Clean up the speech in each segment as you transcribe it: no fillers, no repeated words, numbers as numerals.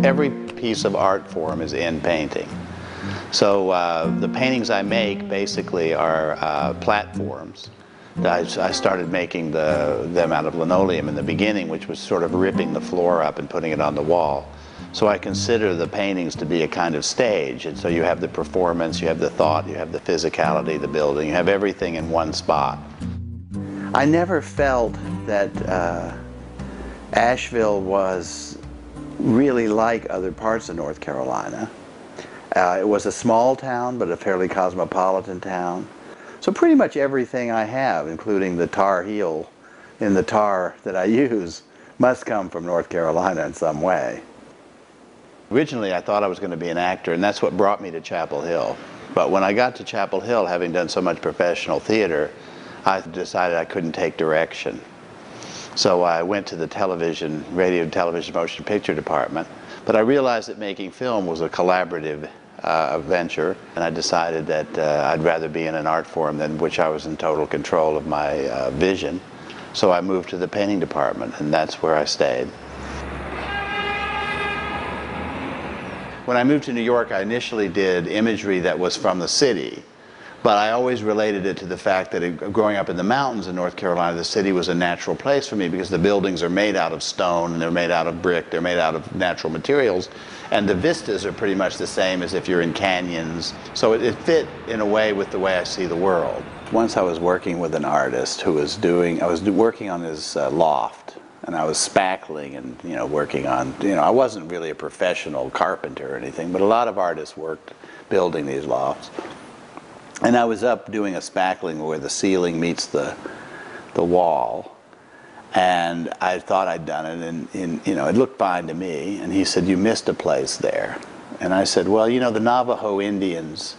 Every piece of art form is in painting. So the paintings I make basically are platforms. I started making them out of linoleum in the beginning, which was sort of ripping the floor up and putting it on the wall. So I consider the paintings to be a kind of stage, and so you have the performance, you have the thought, you have the physicality, the building, you have everything in one spot. I never felt that Asheville was really like other parts of North Carolina. It was a small town, but a fairly cosmopolitan town. So pretty much everything I have, including the tar heel in the tar that I use, must come from North Carolina in some way. Originally, I thought I was going to be an actor, and that's what brought me to Chapel Hill. But when I got to Chapel Hill, having done so much professional theater, I decided I couldn't take direction. So I went to the television, radio, television, motion picture department. But I realized that making film was a collaborative venture, and I decided that I'd rather be in an art form than which I was in total control of my vision. So I moved to the painting department, and that's where I stayed. When I moved to New York, I initially did imagery that was from the city, but I always related it to the fact that growing up in the mountains in North Carolina, the city was a natural place for me because the buildings are made out of stone, and they're made out of brick, they're made out of natural materials, and the vistas are pretty much the same as if you're in canyons. So it fit in a way with the way I see the world. Once I was working with an artist who was I was working on his loft, and I was spackling and working on, I wasn't really a professional carpenter or anything, but a lot of artists worked building these lofts. And I was up doing a spackling where the ceiling meets the wall, and I thought I'd done it, and it looked fine to me. And he said, "You missed a place there." And I said, "Well, the Navajo Indians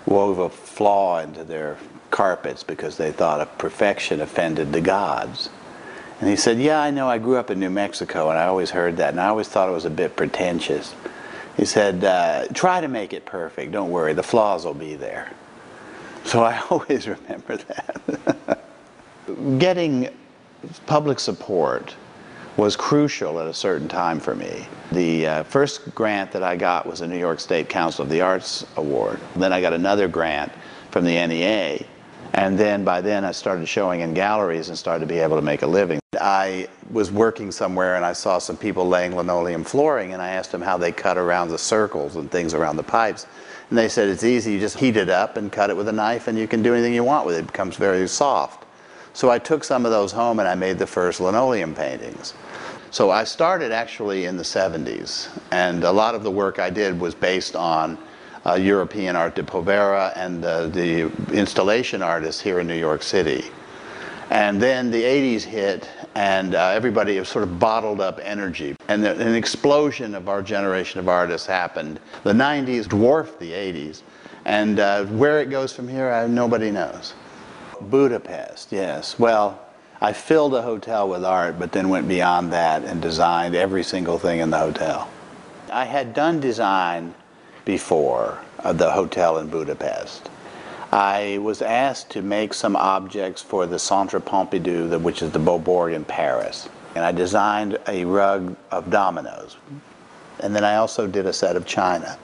wove a flaw into their carpets because they thought of perfection offended the gods." And he said, "Yeah, I know. I grew up in New Mexico, and I always heard that, and I always thought it was a bit pretentious." He said, "Try to make it perfect. Don't worry, the flaws will be there." So I always remember that. Getting public support was crucial at a certain time for me. The first grant that I got was a New York State Council of the Arts Award. Then I got another grant from the NEA. And then by then I started showing in galleries and started to be able to make a living. I was working somewhere and I saw some people laying linoleum flooring, and I asked them how they cut around the circles and things around the pipes. And they said, "It's easy, you just heat it up and cut it with a knife and you can do anything you want with it. It becomes very soft." So I took some of those home and I made the first linoleum paintings. So I started actually in the 70s, and a lot of the work I did was based on European art de povera and the installation artists here in New York City. And then the 80s hit, and everybody sort of bottled up energy. And an explosion of our generation of artists happened. The 90s dwarfed the 80s. And where it goes from here, nobody knows. Budapest, yes. Well, I filled a hotel with art, but then went beyond that and designed every single thing in the hotel. I had done design before the hotel in Budapest. I was asked to make some objects for the Centre Pompidou, which is the Beaubourg in Paris. And I designed a rug of dominoes. And then I also did a set of china.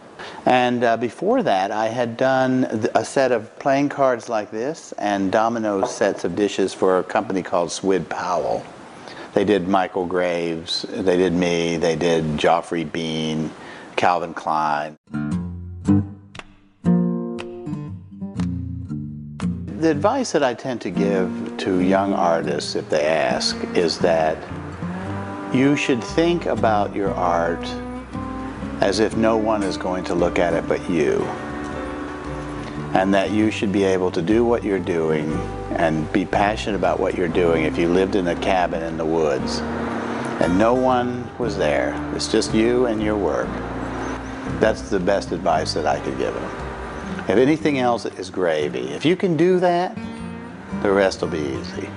And before that, I had done a set of playing cards like this and domino sets of dishes for a company called Swid Powell. They did Michael Graves, they did me, they did Joffrey Bean, Calvin Klein. The advice that I tend to give to young artists, if they ask, is that you should think about your art as if no one is going to look at it but you. And that you should be able to do what you're doing and be passionate about what you're doing if you lived in a cabin in the woods and no one was there. It's just you and your work. That's the best advice that I could give them. If anything else is gravy. If you can do that, the rest will be easy.